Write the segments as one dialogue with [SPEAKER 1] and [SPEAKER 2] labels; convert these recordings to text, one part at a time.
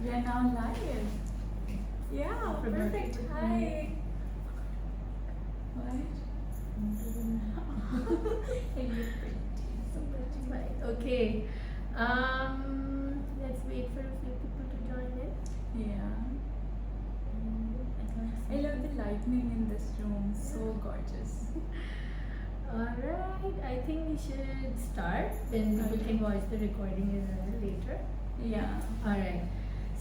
[SPEAKER 1] We are now live. Yeah, perfect. Hi. What? Hey, you're pretty. So pretty.
[SPEAKER 2] Right. Okay. Let's wait for a few people to join in.
[SPEAKER 1] Yeah. I love the lightning in this room. So gorgeous.
[SPEAKER 2] Alright, I think we should start. Then people can watch the recording as well later.
[SPEAKER 1] Yeah.
[SPEAKER 2] Alright.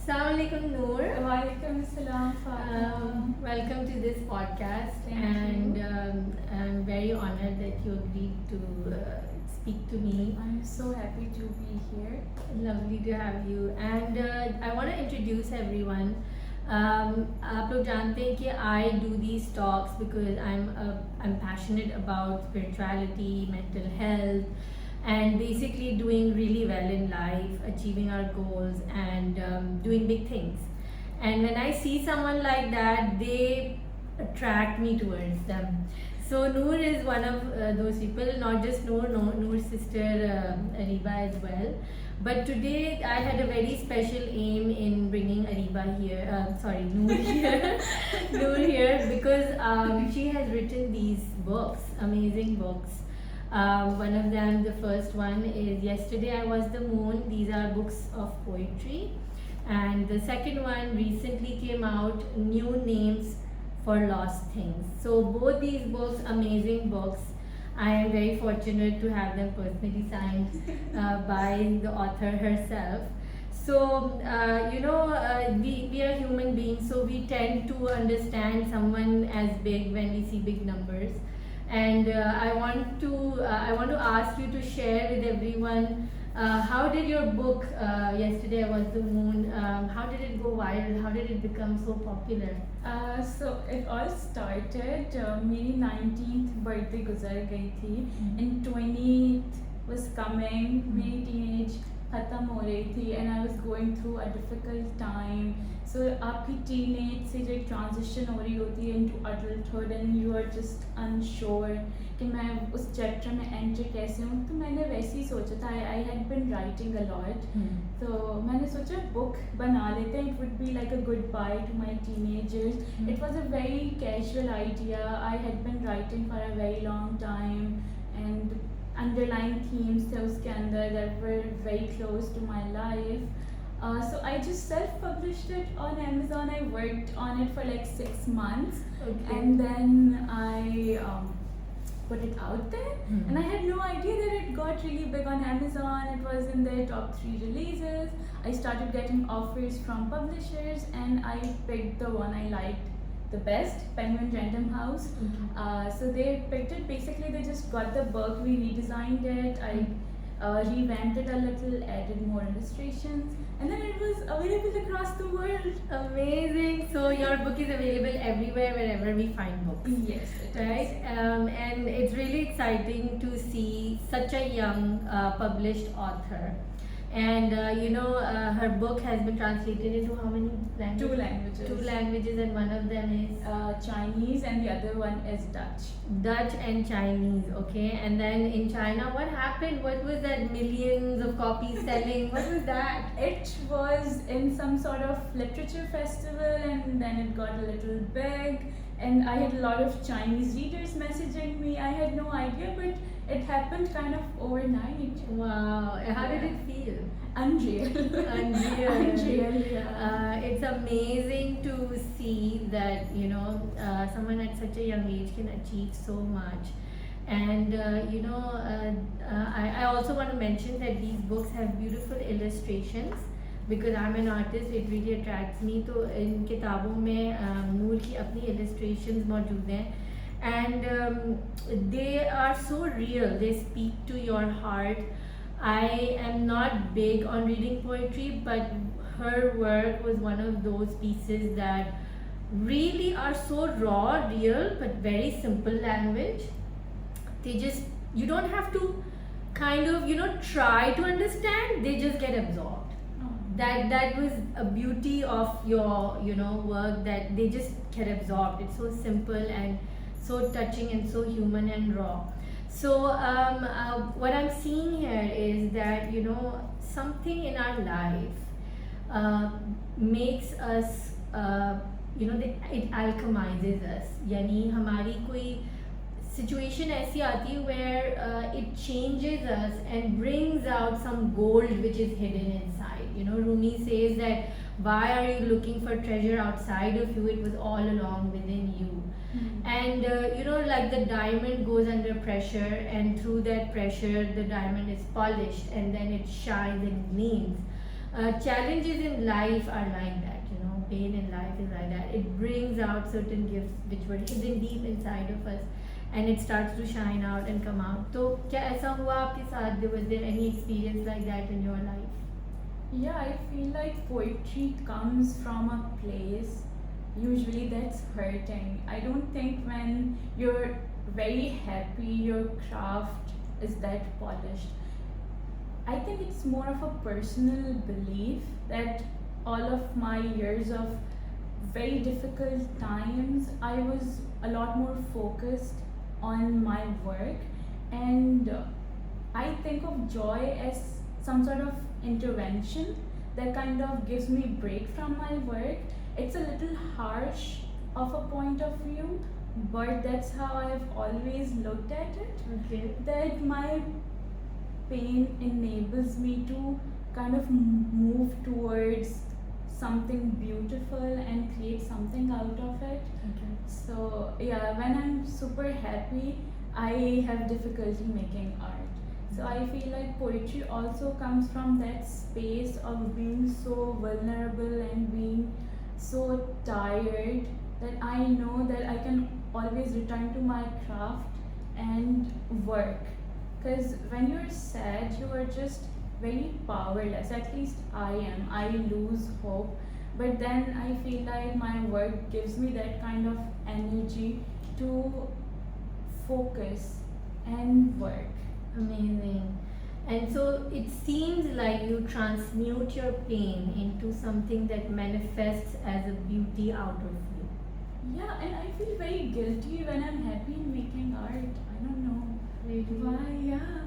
[SPEAKER 2] Assalamu alaikum, Noor.
[SPEAKER 1] Walaikum assalam, Fatima.
[SPEAKER 2] Welcome to this podcast.
[SPEAKER 1] Thank you.
[SPEAKER 2] I'm very honored that you agreed to speak to me.
[SPEAKER 1] I'm so happy to be here.
[SPEAKER 2] Lovely to have you. And I want to introduce everyone. आप लोग जानते हैं कि I do these talks because I'm passionate about spirituality, mental health, and basically doing really well in life, achieving our goals, and doing big things. And when I see someone like that, they attract me towards them. So Noor is one of those people, not just Noor, Noor's sister Ariba as well. But today I had a very special aim in bringing Ariba here, Noor here, Noor here because she has written these books, amazing books. One of them, the first one is Yesterday I Was the Moon. These are books of poetry. And the second one recently came out, New Names for Lost Things. So both these books, amazing books. I am very fortunate to have them personally signed by the author herself. So, we are human beings, so we tend to understand someone as big when we see big numbers. And I want to ask you to share with everyone how did your book Yesterday I Was the Moon, how did it go viral? How did it become so popular?
[SPEAKER 1] So it all started मेरी 19th birthday गुजर गई थी and 20th was coming, मेरी teenage खत्म हो रही थी and I was going through a difficult time. So आपकी teenage से जो एक transition हो रही होती है into adulthood and you are just unsure कि मैं उस chapter में enter कैसे हूँ, तो मैंने वैसे ही सोचा था. I had been writing a lot. तो मैंने सोचा book बना लेते हैं. It would be like a goodbye to my teenagers. It was a very casual idea. I had been writing for a very long time and underlying themes थे उसके अंदर that were very close to my life. So I just self-published it on Amazon. I worked on it for like 6 months.
[SPEAKER 2] Okay.
[SPEAKER 1] And then I put it out there. And I had no idea that it got really big on Amazon. It was in their top 3 releases. I started getting offers from publishers and I picked the one I liked the best, Penguin Random House. So they picked it. Basically, they just got the book, we redesigned it. I revamped it a little, added more illustrations, and then it was available across the world.
[SPEAKER 2] Amazing. So your book is available everywhere wherever we find books.
[SPEAKER 1] Yes, it
[SPEAKER 2] Right, and it's really exciting to see such a young published author. And her book has been translated into how many languages?
[SPEAKER 1] 2 languages.
[SPEAKER 2] 2 languages, and one of them is
[SPEAKER 1] Chinese, and the other one is Dutch.
[SPEAKER 2] Dutch and Chinese. Okay, and then in China, what happened? What was that millions of copies selling? What was that?
[SPEAKER 1] It was in some sort of literature festival, and then it got a little big. And I had a lot of Chinese readers messaging me. I had no idea, but it happened kind of overnight.
[SPEAKER 2] Wow, how did it feel?
[SPEAKER 1] Unreal.
[SPEAKER 2] Unreal.
[SPEAKER 1] Unreal, yeah.
[SPEAKER 2] It's amazing to see that someone at such a young age can achieve so much. And I also want to mention that these books have beautiful illustrations. Because I'm an artist, it really attracts me. तो इन किताबों में नूर की अपनी illustrations मौजूद हैं, and they are so real. They speak to your heart. I am not big on reading poetry, but her work was one of those pieces that really are so raw, real, but very simple language. You don't have to kind of try to understand. They just get absorbed. That was a beauty of your work, that they just get absorbed. It's so simple and so touching and so human and raw. So what I'm seeing here is that something in our life uh, makes us it alchemizes us. यानी हमारी कोई situation ऐसी आती है where it changes us and brings out some gold which is hidden inside. Rumi says that why are you looking for treasure outside of you? It was all along within you. And like the diamond goes under pressure, and through that pressure the diamond is polished and then it shines and gleams. Challenges in life are like that. Pain in life is like that. It brings out certain gifts which were hidden deep inside of us, and it starts to shine out and come out. तो क्या ऐसा हुआ आपके साथ? Was there any experience like that in your life?
[SPEAKER 1] Yeah, I feel like poetry comes from a place usually that's hurting. I don't think when you're very happy your craft is that polished. I think it's more of a personal belief that all of my years of very difficult times, I was a lot more focused on my work, and I think of joy as some sort of intervention that kind of gives me a break from my work. It's a little harsh of a point of view, but that's how I've always looked at it.
[SPEAKER 2] Okay.
[SPEAKER 1] That my pain enables me to kind of move towards something beautiful and create something out of it.
[SPEAKER 2] Okay.
[SPEAKER 1] So yeah, when I'm super happy, I have difficulty making art. So I feel like poetry also comes from that space of being so vulnerable and being so tired that I know that I can always return to my craft and work. Because when you're sad, you are just very powerless. At least I am. I lose hope. But then I feel like my work gives me that kind of energy to focus and work.
[SPEAKER 2] Amazing. And so it seems like you transmute your pain into something that manifests as a beauty out of you.
[SPEAKER 1] Yeah, and I feel very guilty when I'm happy in making art. I don't know why. Yeah,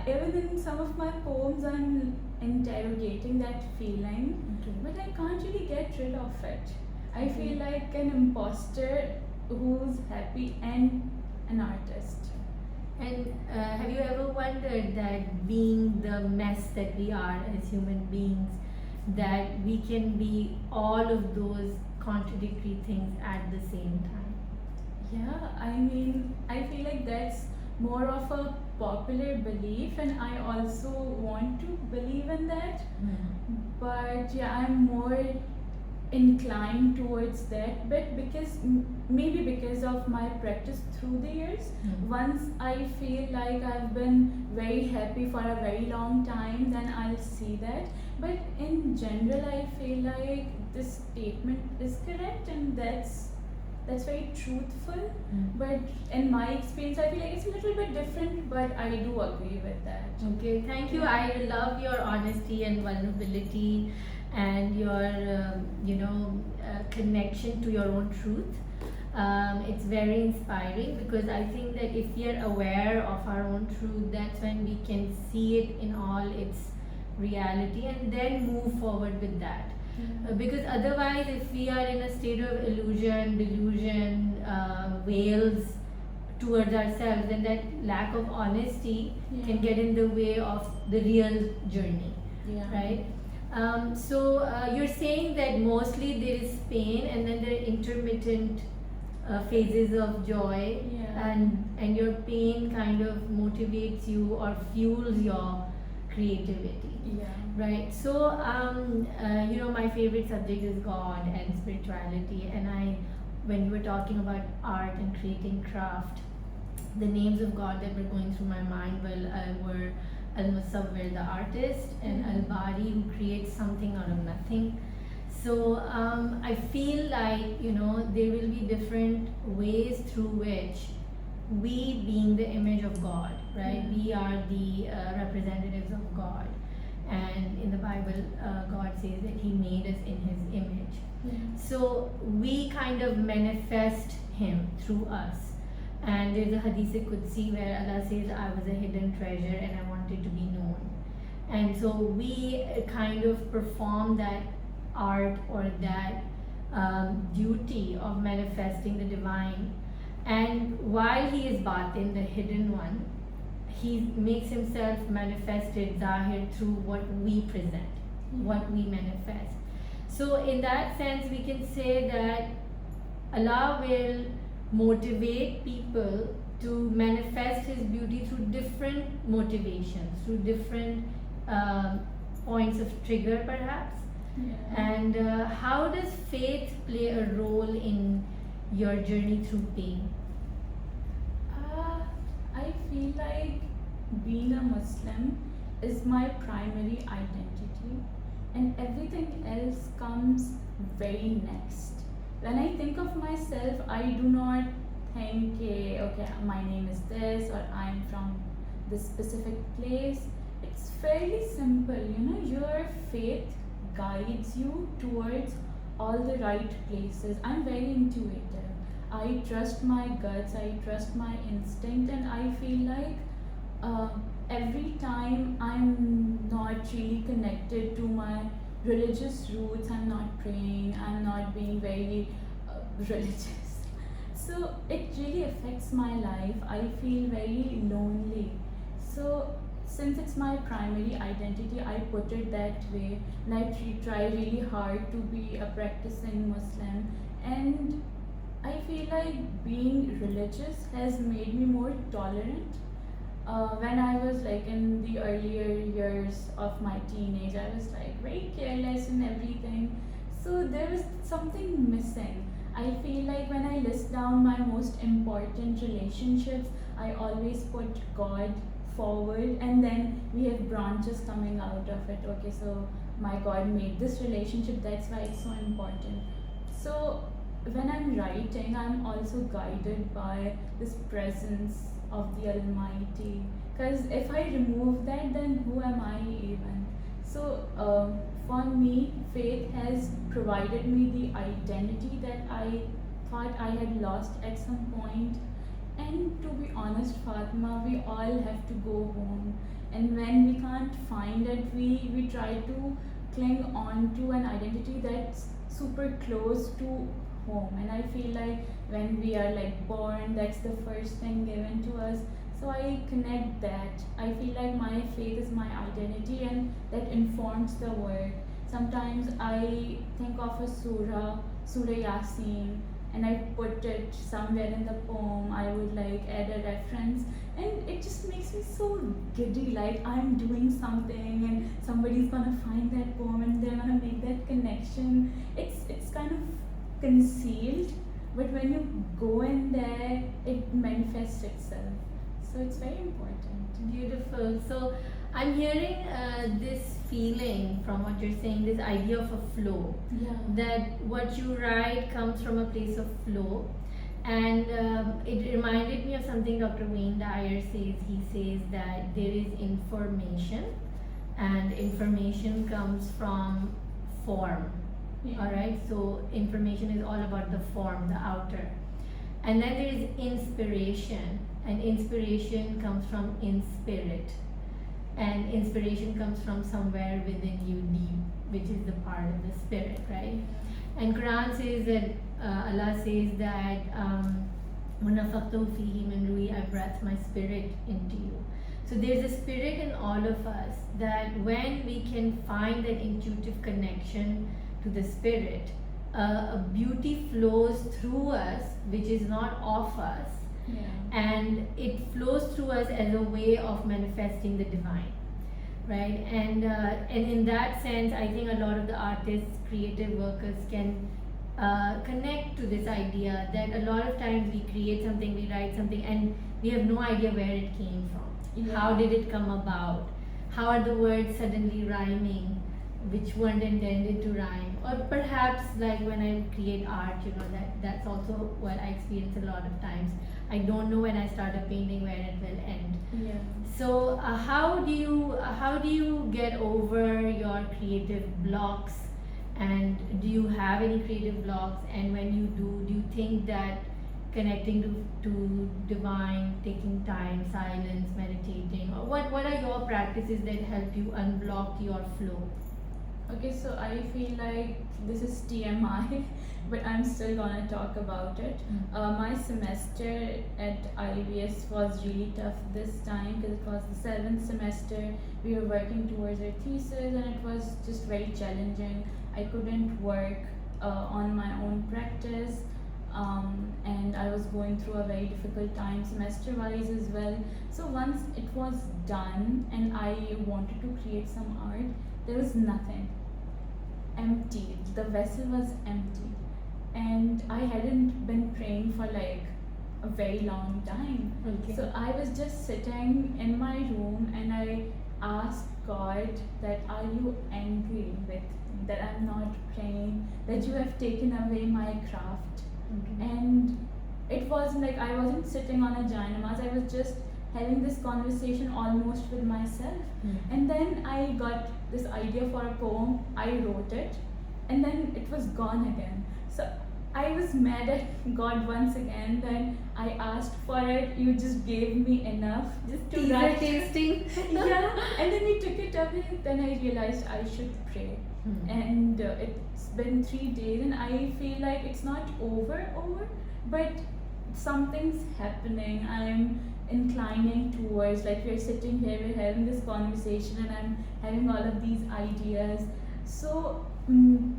[SPEAKER 1] even in some of my poems, I'm interrogating that feeling,
[SPEAKER 2] Okay.
[SPEAKER 1] but I can't really get rid of it. I feel like an imposter who's happy and an artist.
[SPEAKER 2] And have you ever wondered that being the mess that we are as human beings, that we can be all of those contradictory things at the same time?
[SPEAKER 1] Yeah, I mean, I feel like that's more of a popular belief, and I also want to believe in that. But yeah, I'm more inclined towards that bit because maybe because of my practice through the years. Once I feel like I've been very happy for a very long time, then I'll see that. But in general, I feel like this statement is correct, and that's very truthful. But in my experience, I feel like it's a little bit different, but I do agree with that.
[SPEAKER 2] Okay, thank you. I love your honesty and vulnerability and your connection to your own truth. It's very inspiring because I think that if we are aware of our own truth, that's when we can see it in all its reality and then move forward with that. Because otherwise, if we are in a state of illusion, delusion, veils towards ourselves, then that lack of honesty can get in the way of the real journey, right? So you're saying that mostly there is pain and then there are intermittent phases of joy, and your pain kind of motivates you or fuels your creativity. Right. So my favorite subject is God and spirituality, and when you were talking about art and creating craft, the names of God that were going through my mind were Al-Musawwir, the artist, and Al-Bari, who creates something out of nothing. So I feel like there will be different ways through which we, being the image of God, right? We are the representatives of God. And in the Bible, God says that He made us in His image. So we kind of manifest Him through us. And there's a Hadith Qudsi where Allah says, I was a hidden treasure and I wanted to be known. and so we kind of perform that art or that duty of manifesting the divine. And while he is batin, the hidden one, he makes himself manifested zahir through what we present, what we manifest. So in that sense, we can say that Allah will motivate people to manifest His beauty through different motivations, through different points of trigger, perhaps.
[SPEAKER 1] Yeah.
[SPEAKER 2] And how does faith play a role in your journey through pain?
[SPEAKER 1] I feel like being a Muslim is my primary identity, and everything else comes very next. When I think of myself, I do not think, okay, my name is this or I'm from this specific place. It's fairly simple, your faith guides you towards all the right places. I'm very intuitive. I trust my guts, I trust my instinct, and I feel like every time I'm not really connected to my religious roots, I'm not praying, I'm not being very religious. So it really affects my life. I feel very lonely. So since it's my primary identity, I put it that way, and I try really hard to be a practicing Muslim. And I feel like being religious has made me more tolerant. When I was like in the earlier years of my teenage, I was like very careless and everything. So there was something missing. I feel like when I list down my most important relationships, I always put God forward, and then we have branches coming out of it. Okay, so my God made this relationship, that's why it's so important. So when I'm writing, I'm also guided by this presence of the Almighty. Because if I remove that, then who am I even? So for me, faith has provided me the identity that I thought I had lost at some point. And to be honest, Fatima, we all have to go home. And when we can't find it, we try to cling on to an identity that's super close to home. And I feel like when we are like born, that's the first thing given to us. So I connect that. I feel like my faith is my identity, and that informs the word. Sometimes I think of a Surah Yasin, and I put it somewhere in the poem. I would like add a reference, and it just makes me so giddy, like I'm doing something and somebody's gonna find that poem and they're gonna make that connection. It's kind of concealed, but when you go in there, it manifests itself. So it's very important.
[SPEAKER 2] Beautiful. So I'm hearing this feeling from what you're saying, this idea of a flow.
[SPEAKER 1] Yeah.
[SPEAKER 2] That what you write comes from a place of flow. And it reminded me of something Dr. Wayne Dyer says. He says that there is information, and information comes from form.
[SPEAKER 1] Yeah.
[SPEAKER 2] Alright, so information is all about the form, the outer. And then there is inspiration, and inspiration comes from in spirit. And inspiration comes from somewhere within you deep, which is the part of the spirit, right? And Quran says that Allah says that وَنَفَخْتُ فِيهِ مِنْ رُوحِي, I breathed my spirit into you. So there's a spirit in all of us that when we can find that intuitive connection to the spirit, a beauty flows through us which is not of us.
[SPEAKER 1] Yeah.
[SPEAKER 2] And it flows through us as a way of manifesting the divine, right? And in that sense, I think a lot of the artists, creative workers can connect to this idea that a lot of times we create something, we write something, and we have no idea where it came from.
[SPEAKER 1] Yeah.
[SPEAKER 2] How did it come about? How are the words suddenly rhyming, which weren't intended to rhyme? Or perhaps like when I create art, that's also what I experience a lot of times. I don't know when I start a painting where it will end.
[SPEAKER 1] Yeah.
[SPEAKER 2] So how do you get over your creative blocks, and do you have any creative blocks? And when you do you think that connecting to divine, taking time, silence, meditating? Or what are your practices that help you unblock your flow?
[SPEAKER 1] Okay, so I feel like this is TMI, but I'm still gonna talk about it. My semester at IVS was really tough this time because it was the seventh semester. We were working towards our thesis, and it was just very challenging. I couldn't work on my own practice, and I was going through a very difficult time semester-wise as well. So once it was done, and I wanted to create some art, there was nothing. Empty. The vessel was empty. And I hadn't been praying for like a very long time.
[SPEAKER 2] Okay.
[SPEAKER 1] So I was just sitting in my room and I asked God that, are you angry with me that I'm not praying, that you have taken away my craft?
[SPEAKER 2] Okay.
[SPEAKER 1] And it wasn't like I wasn't sitting on a Janamas, I was just having this conversation almost with myself. And then I got this idea for a poem, I wrote it, and then it was gone again. So I was mad at God once again that I asked for it, you just gave me enough
[SPEAKER 2] Just
[SPEAKER 1] to
[SPEAKER 2] teaser
[SPEAKER 1] write.
[SPEAKER 2] tasting.
[SPEAKER 1] Yeah, and then you took it away, then I realized I should pray. And it's been 3 days and I feel like it's not over, but something's happening. I'm inclining towards, like we're sitting here, we're having this conversation and I'm having all of these ideas. So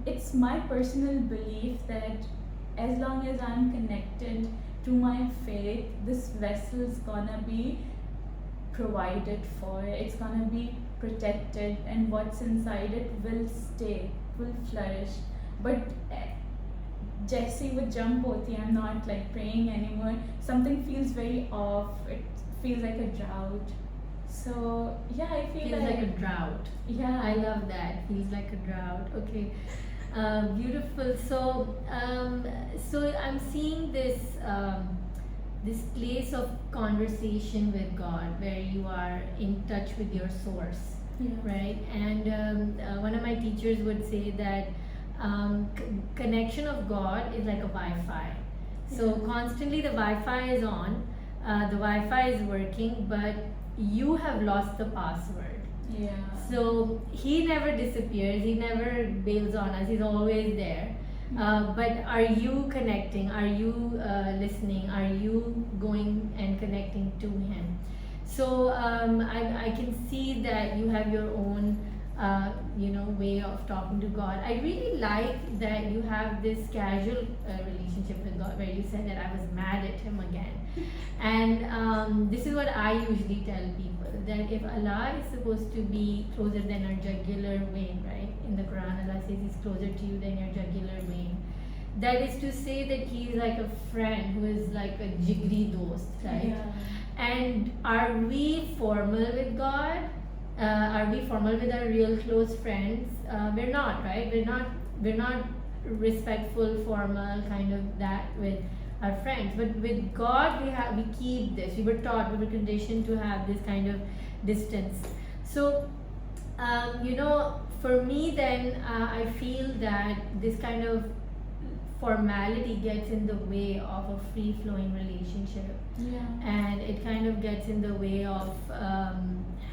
[SPEAKER 1] it's my personal belief that as long as I'm connected to my faith, this vessel's gonna be provided for, it's gonna be protected, and what's inside it will stay, will flourish. But Jessie would jump hoti, I'm not like praying anymore. Something feels very off. It feels like a drought. So yeah, I feel
[SPEAKER 2] Feels like a drought.
[SPEAKER 1] yeah.
[SPEAKER 2] I love that. Feels like a drought. Okay. Beautiful. So, so I'm seeing this this place of conversation with God, where you are in touch with your source,
[SPEAKER 1] Yeah.
[SPEAKER 2] right? And one of my teachers would say that connection of God is like a Wi-Fi. So
[SPEAKER 1] Yeah.
[SPEAKER 2] constantly the Wi-Fi is on, the Wi-Fi is working, but you have lost the password.
[SPEAKER 1] Yeah.
[SPEAKER 2] So he never disappears, he never bails on us, he's always there. But are you connecting? Are you listening? Are you going and connecting to him? So I can see that you have your own way of talking to God. I really like that you have this casual relationship with God, where you said that I was mad at him again. And this is what I usually tell people, that if Allah is supposed to be closer than our jugular vein, right? In the Quran, Allah says He's closer to you than your jugular vein. That is to say that He is like a friend who is like a jigri dost, right?
[SPEAKER 1] Yeah.
[SPEAKER 2] And are we formal with God? Are we formal with our real close friends? We're not, right? We're not respectful, formal, kind of that with our friends. But with God, we keep this. We were taught, we were conditioned to have this kind of distance. So, for me, then I feel that this kind of formality gets in the way of a free flowing relationship.
[SPEAKER 1] Yeah.
[SPEAKER 2] And it kind of gets in the way of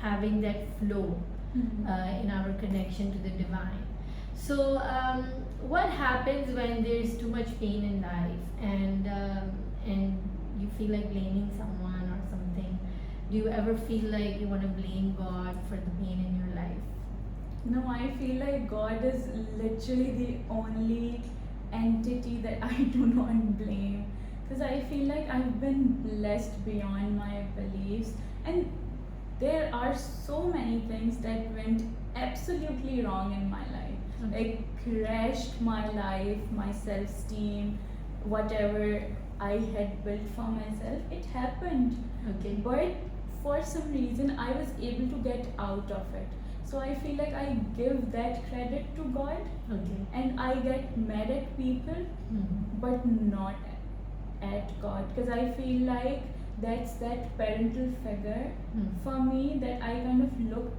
[SPEAKER 2] having that flow in our connection to the divine. So what happens when there's too much pain in life, and you feel like blaming someone or something? Do you ever feel like you want to blame God for the pain in your life?
[SPEAKER 1] No, I feel like God is literally the only entity that I do not blame, because I feel like I've been blessed beyond my beliefs, and there are so many things that went absolutely wrong in my life. Like crashed my life, my self-esteem, whatever I had built for myself, it happened.
[SPEAKER 2] Okay.
[SPEAKER 1] But for some reason I was able to get out of it. So I feel like I give that credit to God,
[SPEAKER 2] Okay.
[SPEAKER 1] and I get mad at people, but not at God, because I feel like that's that parental figure for me that I kind of look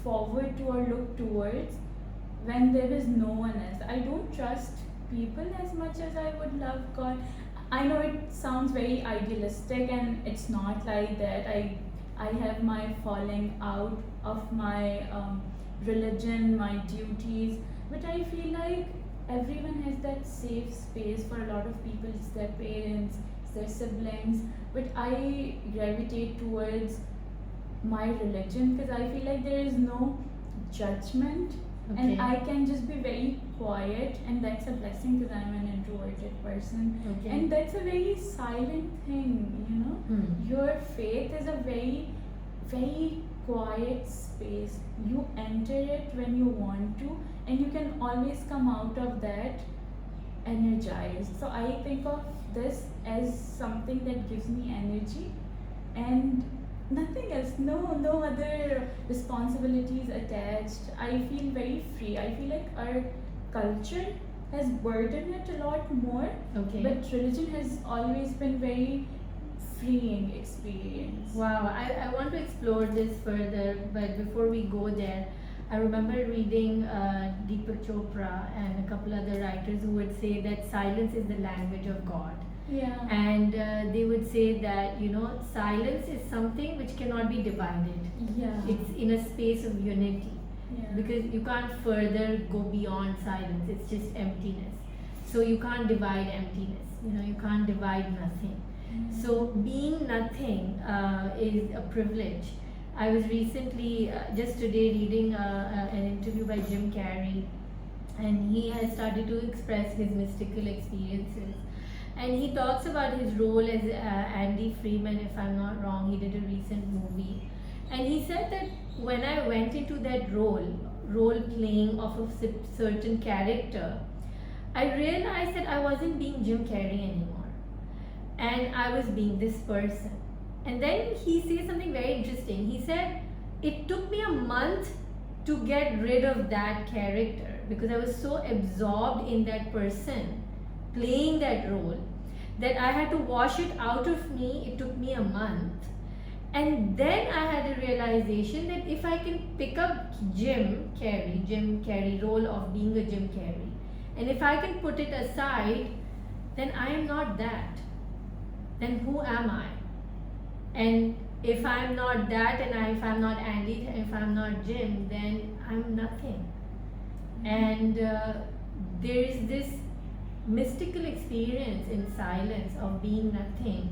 [SPEAKER 1] forward to or look towards when there is no one else. I don't trust people as much as I would love God. I know it sounds very idealistic, and it's not like that. I have my falling out of my religion, my duties, but I feel like everyone has that safe space. For a lot of people, it's their parents, it's their siblings, but I gravitate towards my religion because I feel like there is no judgment, and
[SPEAKER 2] Okay.
[SPEAKER 1] I can just be very quiet, and that's a blessing because I'm an introverted person.
[SPEAKER 2] Okay.
[SPEAKER 1] And that's a very silent thing, you know.
[SPEAKER 2] Hmm.
[SPEAKER 1] Your faith is a very, very quiet space. You enter it when you want to, and you can always come out of that energized. So I think of this as something that gives me energy, and nothing else. No other responsibilities attached. I feel very free. I feel like our culture has burdened it a lot more,
[SPEAKER 2] Okay.
[SPEAKER 1] but religion has always been very freeing experience.
[SPEAKER 2] Wow, I want to explore this further, but before we go there, I remember reading Deepak Chopra and a couple other writers who would say that silence is the language of God.
[SPEAKER 1] Yeah.
[SPEAKER 2] And they would say that, you know, silence is something which cannot be divided.
[SPEAKER 1] Yeah.
[SPEAKER 2] It's in a space of unity.
[SPEAKER 1] Yeah.
[SPEAKER 2] Because you can't further go beyond silence, it's just emptiness. So you can't divide emptiness, you know, you can't divide nothing. So being nothing is a privilege. I was recently, just today, reading an interview by Jim Carrey, and he has started to express his mystical experiences. And he talks about his role as Andy Freeman, if I'm not wrong. He did a recent movie. And he said that when I went into that role playing of a certain character, I realized that I wasn't being Jim Carrey anymore. And I was being this person. And then he says something very interesting. He said, it took me a month to get rid of that character because I was so absorbed in that person playing that role that I had to wash it out of me. It took me a month. And then I had a realization that if I can pick up Jim Carrey role of being a Jim Carrey, and if I can put it aside, then I am not that. Then who am I? And if I'm not that, and if I'm not Andy, if I'm not Jim, then I'm nothing. And there is this mystical experience in silence of being nothing,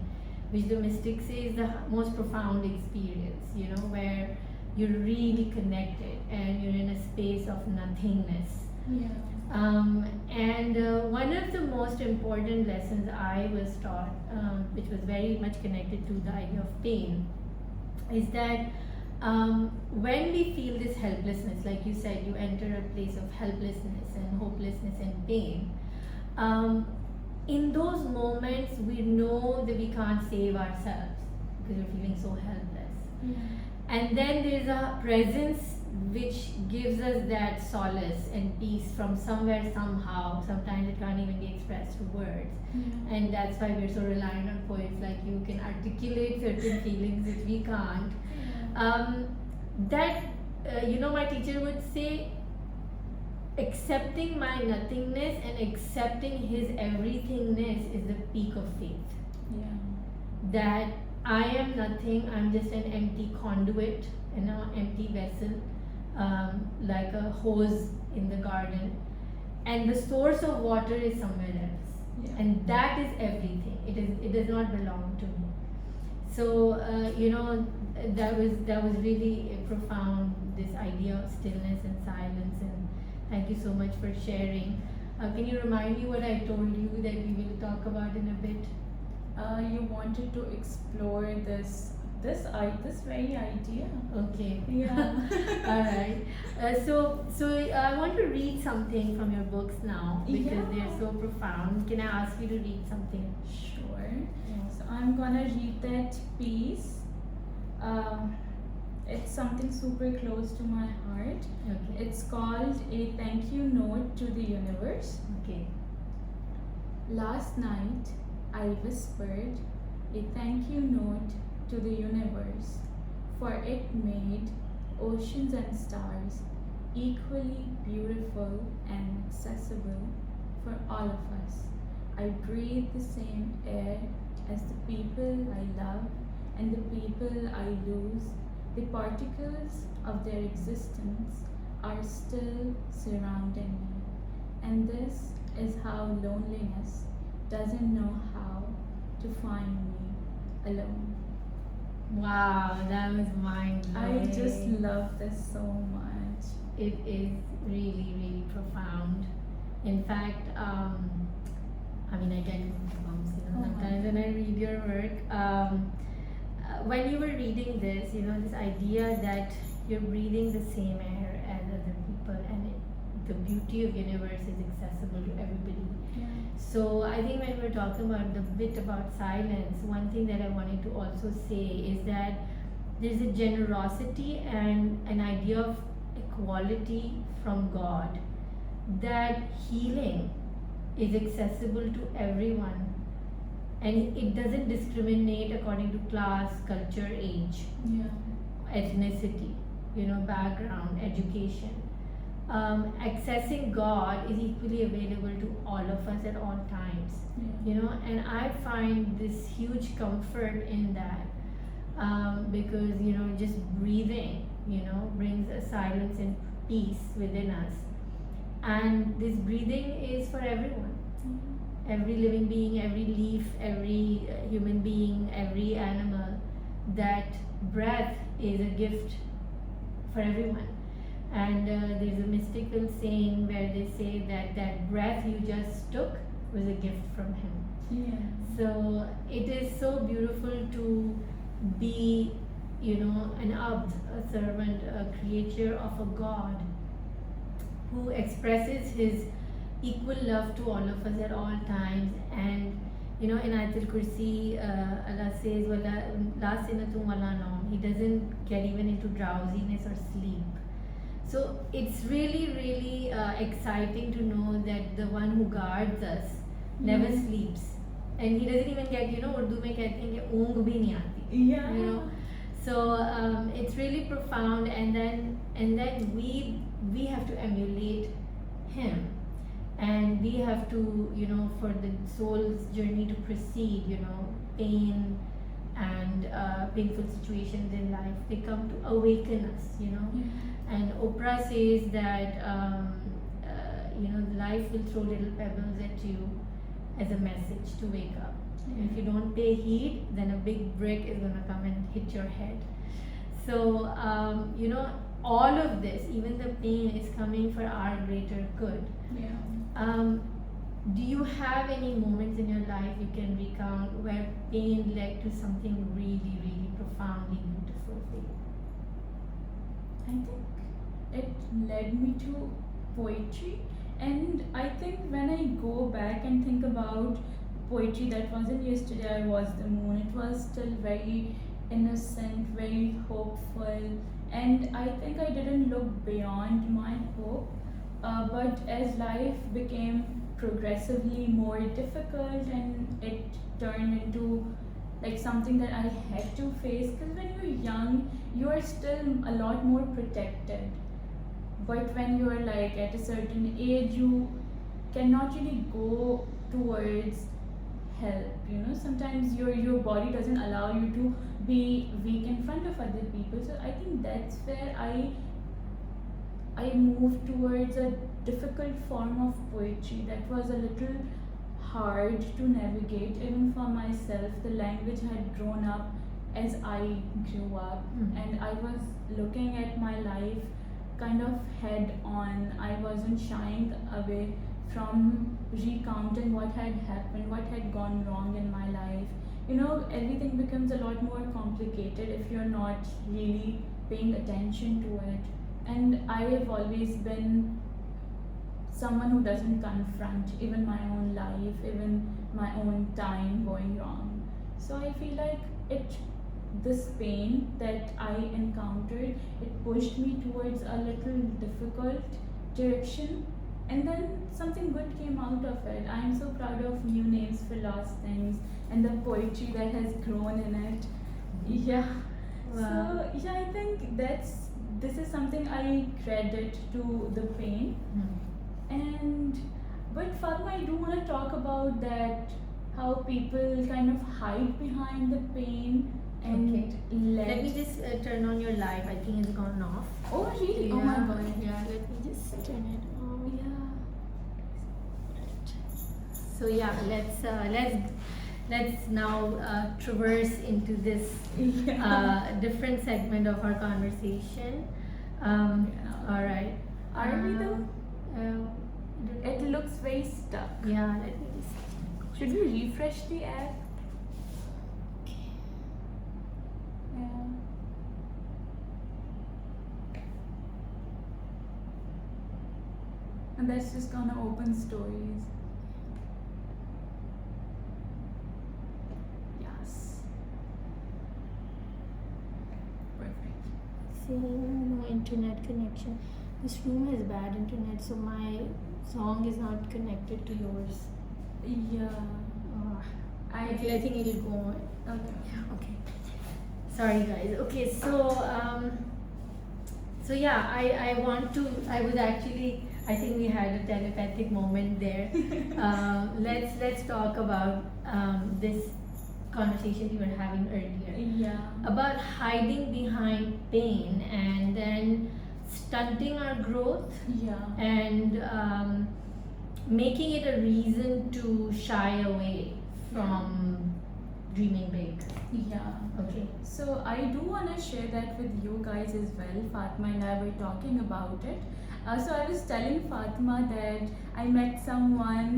[SPEAKER 2] which the mystics say is the most profound experience, you know, where you're really connected and you're in a space of nothingness.
[SPEAKER 1] Yeah.
[SPEAKER 2] And one of the most important lessons I was taught, which was very much connected to the idea of pain, is that when we feel this helplessness, like you said, you enter a place of helplessness and hopelessness and pain. In those moments, we know that we can't save ourselves because we're feeling so helpless.
[SPEAKER 1] Yeah.
[SPEAKER 2] And then there's a presence which gives us that solace and peace from somewhere, somehow. Sometimes it can't even be expressed through words.
[SPEAKER 1] Yeah.
[SPEAKER 2] And that's why we're so reliant on poets like you can articulate certain feelings which we can't. You know, my teacher would say, accepting my nothingness and accepting his everythingness is the peak of faith.
[SPEAKER 1] Yeah.
[SPEAKER 2] That I am nothing, I'm just an empty conduit, an empty vessel, like a hose in the garden, and the source of water is somewhere else.
[SPEAKER 1] Yeah.
[SPEAKER 2] And that is everything. It does not belong to me. So you know, that was really profound, this idea of stillness and silence, and thank you so much for sharing. Can you remind me what I told you that we will talk about in a bit?
[SPEAKER 1] You wanted to explore this very idea.
[SPEAKER 2] Okay.
[SPEAKER 1] Yeah.
[SPEAKER 2] All right. So I want to read something from your books now because
[SPEAKER 1] Yeah.
[SPEAKER 2] they're so profound. Can I ask you to read something?
[SPEAKER 1] Sure. So I'm gonna read that piece. It's something super close to my heart.
[SPEAKER 2] Okay.
[SPEAKER 1] It's called A Thank You Note to the Universe.
[SPEAKER 2] Okay.
[SPEAKER 1] Last night, I whispered a thank you note to the universe, for it made oceans and stars equally beautiful and accessible for all of us. I breathe the same air as the people I love and the people I lose. The particles of their existence are still surrounding me. And this is how loneliness doesn't know how to find me alone.
[SPEAKER 2] Wow, that was mind blowing.
[SPEAKER 1] I just love this so much.
[SPEAKER 2] It is really, really profound. In fact, I mean, I get goosebumps,
[SPEAKER 1] Oh my
[SPEAKER 2] sometimes when I read your work. When you were reading this, this idea that you're breathing the same air as other people, and the beauty of universe is accessible to everybody.
[SPEAKER 1] Yeah.
[SPEAKER 2] So I think when we're talking about the bit about silence, one thing that I wanted to also say is that there's a generosity and an idea of equality from God, that healing is accessible to everyone, and it doesn't discriminate according to class, culture, age,
[SPEAKER 1] Yeah.
[SPEAKER 2] ethnicity, background, education. Accessing God is equally available to all of us at all times.
[SPEAKER 1] Yeah.
[SPEAKER 2] And I find this huge comfort in that, because just breathing brings a silence and peace within us, and this breathing is for everyone, every living being, every leaf, every human being, every animal. That breath is a gift for everyone. And there's a mystical saying where they say that breath you just took was a gift from him.
[SPEAKER 1] Yeah.
[SPEAKER 2] So it is so beautiful to be, an abd, a servant, a creature of a God who expresses his equal love to all of us at all times. And in Ayatul Kursi, Allah says, "La sinatum wala naum." He doesn't get even into drowsiness or sleep. So it's really, really exciting to know that the one who guards us never
[SPEAKER 1] Yeah.
[SPEAKER 2] sleeps, and he doesn't even get, Urdu mein kehte hain ki ungh bhi nahi aati.
[SPEAKER 1] Yeah.
[SPEAKER 2] So it's really profound, and then we have to emulate him, and we have to, for the soul's journey to proceed, pain and painful situations in life, they come to awaken us. And Oprah says that life will throw little pebbles at you as a message to wake up. If you don't pay heed, then a big brick is gonna come and hit your head. So all of this, even the pain, is coming for our greater good.
[SPEAKER 1] Yeah.
[SPEAKER 2] Do you have any moments in your life you can recount where pain led to something really, really profoundly beautiful for you?
[SPEAKER 1] I think it led me to poetry, and I think when I go back and think about poetry that wasn't yesterday, I was the moon, it was still very innocent, very hopeful, and I think I didn't look beyond my hope. But as life became progressively more difficult and it turned into like something that I had to face, because when you're young, you are still a lot more protected. But when you're like at a certain age, you cannot really go towards help. Sometimes your body doesn't allow you to be weak in front of other people. So I think that's where I moved towards a difficult form of poetry that was a little hard to navigate even for myself. The language had grown up as I grew up, and I was looking at my life kind of head on. I wasn't shying away from recounting what had happened, what had gone wrong in my life. Everything becomes a lot more complicated if you're not really paying attention to it. And I have always been someone who doesn't confront even my own life, even my own time going wrong. So I feel like this pain that I encountered, it pushed me towards a little difficult direction, and then something good came out of it. I am so proud of New Names for Lost Things and the poetry that has grown in it. Yeah.
[SPEAKER 2] Wow.
[SPEAKER 1] So yeah, I think this is something I credit to the pain. And but Fatma, I do want to talk about that, how people kind of hide behind the pain and
[SPEAKER 2] Okay.
[SPEAKER 1] let
[SPEAKER 2] Let me just turn on your live. I think it's gone off.
[SPEAKER 1] Oh really? Oh my god.
[SPEAKER 2] Yeah, let me just turn it on.
[SPEAKER 1] Yeah.
[SPEAKER 2] So yeah, let's now traverse into this different segment of our conversation.
[SPEAKER 1] Yeah.
[SPEAKER 2] All right.
[SPEAKER 1] Are we though? It
[SPEAKER 2] It
[SPEAKER 1] looks very stuck.
[SPEAKER 2] Yeah. Let me just.
[SPEAKER 1] Should we refresh the app? Yeah. And that's just gonna open stories. Yes. Perfect.
[SPEAKER 2] See, no internet connection. This room has bad internet, so my song is not connected to yours.
[SPEAKER 1] Yeah.
[SPEAKER 2] I think it'll go on.
[SPEAKER 1] Okay.
[SPEAKER 2] Okay. Sorry guys. Okay, so yeah, I want to. I was actually. I think we had a telepathic moment there. Let's talk about this conversation we were having earlier
[SPEAKER 1] Yeah.
[SPEAKER 2] about hiding behind pain and then stunting our growth
[SPEAKER 1] Yeah.
[SPEAKER 2] and making it a reason to shy away from dreaming big.
[SPEAKER 1] Yeah.
[SPEAKER 2] Okay.
[SPEAKER 1] So I do want to share that with you guys as well. Fatima and I were talking about it. So I was telling Fatima that I met someone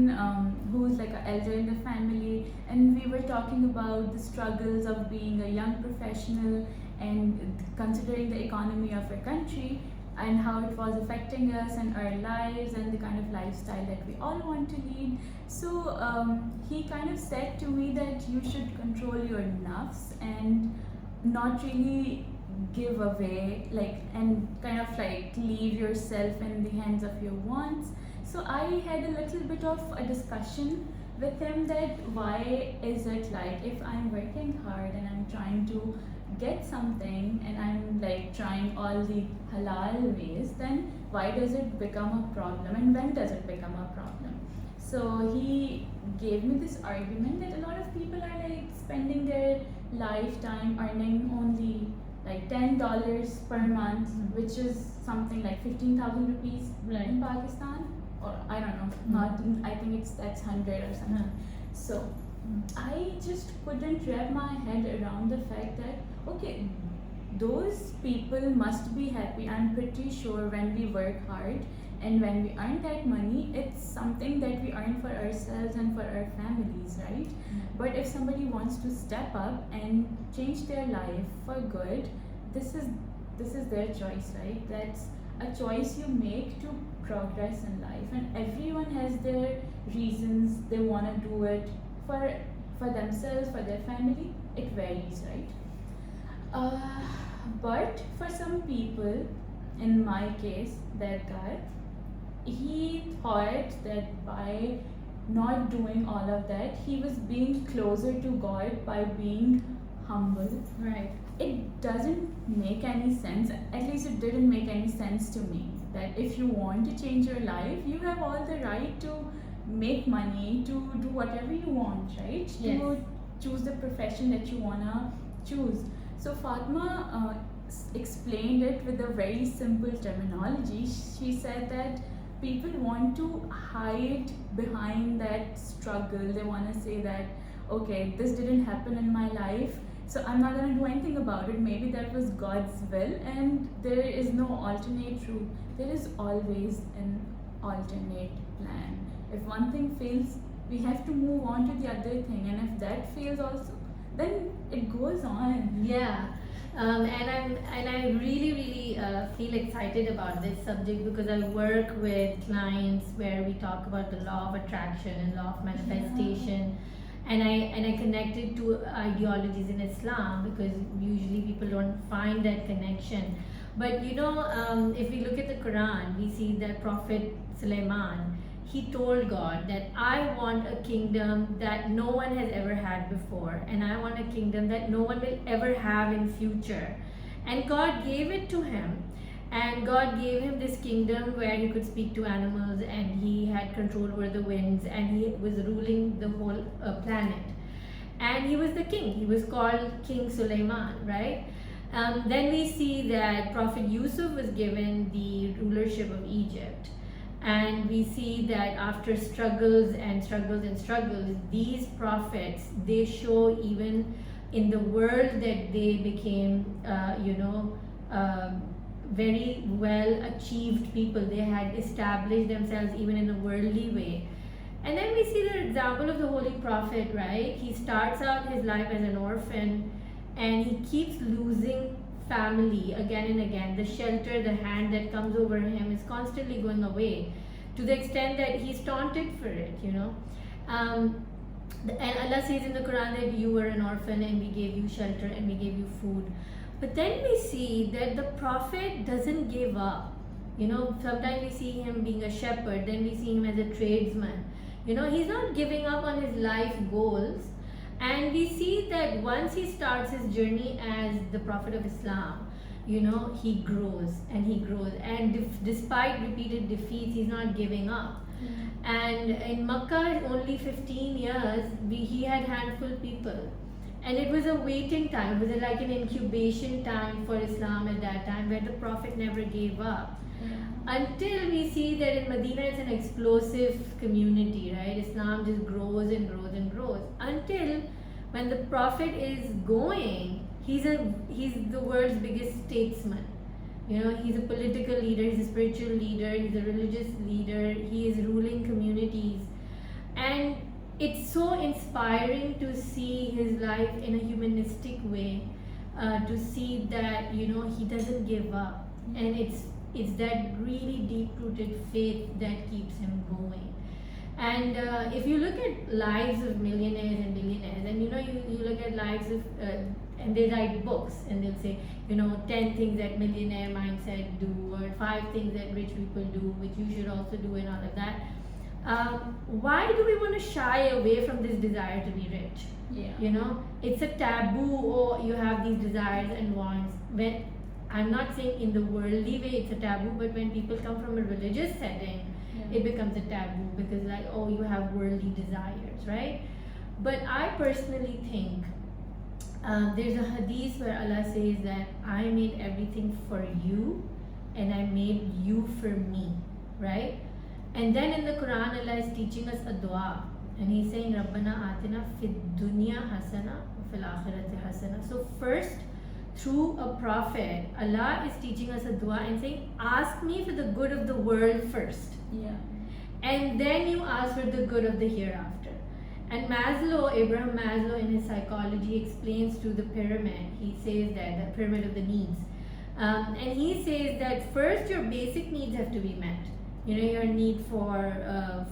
[SPEAKER 1] who's like an elder in the family, and we were talking about the struggles of being a young professional and considering the economy of our country and how it was affecting us and our lives and the kind of lifestyle that we all want to lead. So he kind of said to me that you should control your nafs and not really give away, like, and kind of like leave yourself in the hands of your wants. So I had a little bit of a discussion with him that why is it like if I'm working hard and I'm trying to get something and I'm like trying all the halal ways, then why does it become a problem and when does it become a problem? So he gave me this argument that a lot of people are like spending their lifetime earning only like $10 per month, which is something like 15,000 rupees
[SPEAKER 2] Right.
[SPEAKER 1] in Pakistan, or I don't know, not I think that's 100 or something. So I just couldn't wrap my head around the fact that okay, those people must be happy. I'm pretty sure when we work hard and when we earn that money, it's something that we earn for ourselves and for our families, right? But if somebody wants to step up and change their life for good, this is their choice, right? That's a choice you make to progress in life, and everyone has their reasons they want to do it for themselves, for their family. It varies, right? But for some people, in my case, that guy, he thought that by not doing all of that, he was being closer to God by being humble.
[SPEAKER 2] Right.
[SPEAKER 1] It doesn't make any sense, at least it didn't make any sense to me, that if you want to change your life, you have all the right to make money, to do whatever you want, right?
[SPEAKER 2] Yes.
[SPEAKER 1] To choose the profession that you wanna choose. So Fatma explained it with a very simple terminology. She said that people want to hide behind that struggle. They want to say that, okay, this didn't happen in my life, so I'm not going to do anything about it. Maybe that was God's will, and there is no alternate route. There is always an alternate plan. If one thing fails, we have to move on to the other thing, and if that fails also, then it goes on.
[SPEAKER 2] Yeah. And I really feel excited about this subject because I work with clients where we talk about the law of attraction and law of manifestation, and I connect it to ideologies in Islam because usually people don't find that connection. But you know, if we look at the Quran, we see that Prophet Sulaiman, he told God that I want a kingdom that no one has ever had before, and I want a kingdom that no one will ever have in future. And God gave it to him. And God gave him this kingdom where he could speak to animals, and he had control over the winds, and he was ruling the whole planet. And he was the king. He was called King Sulaiman, right? Then we see that Prophet Yusuf was given the rulership of Egypt. And we see that after struggles and struggles and struggles, these prophets, they show even in the world that they became, very well achieved people. They had established themselves even in a worldly way. And then we see the example of the Holy Prophet, right? He starts out his life as an orphan, and he keeps losing family again and again. The shelter, the hand that comes over him is constantly going away, to the extent that he's taunted for it, and Allah says in the Quran that you were an orphan and we gave you shelter and we gave you food. But then we see that the Prophet doesn't give up. Sometimes we see him being a shepherd, then we see him as a tradesman. He's not giving up on his life goals. And we see that once he starts his journey as the Prophet of Islam, he grows and he grows. And despite repeated defeats, he's not giving up. And in Makkah, only 15 years, he had handful people. And it was a waiting time. It was like an incubation time for Islam at that time, where the Prophet never gave up. Until we see that in Medina it's an explosive community, right? Islam just grows and grows and grows. Until when the Prophet is going, he's the world's biggest statesman. He's a political leader, he's a spiritual leader, he's a religious leader, he is ruling communities. And it's so inspiring to see his life in a humanistic way, to see that, he doesn't give up. And it's that really deep-rooted faith that keeps him going. And if you look at lives of millionaires and billionaires, and you look at lives of, and they write books, and they'll say, 10 things that millionaire mindset do, or 5 things that rich people do, which you should also do, and all of that. Why do we want to shy away from this desire to be rich?
[SPEAKER 1] Yeah.
[SPEAKER 2] It's a taboo, or you have these desires and wants. When I'm not saying in the worldly way it's a taboo, but when people come from a religious setting, it becomes a taboo, because you have worldly desires, right? But I personally think there's a hadith where Allah says that I made everything for you and I made you for me, right? And then in the Quran, Allah is teaching us a dua, and He's saying, Rabbana atina fid dunya hasana wa fil akhirati hasana. So first, through a prophet, Allah is teaching us a dua and saying, ask me for the good of the world first.
[SPEAKER 1] Yeah.
[SPEAKER 2] And then you ask for the good of the hereafter. And Abraham Maslow in his psychology explains to the pyramid, he says that, the pyramid of the needs. And he says that first your basic needs have to be met. Your need for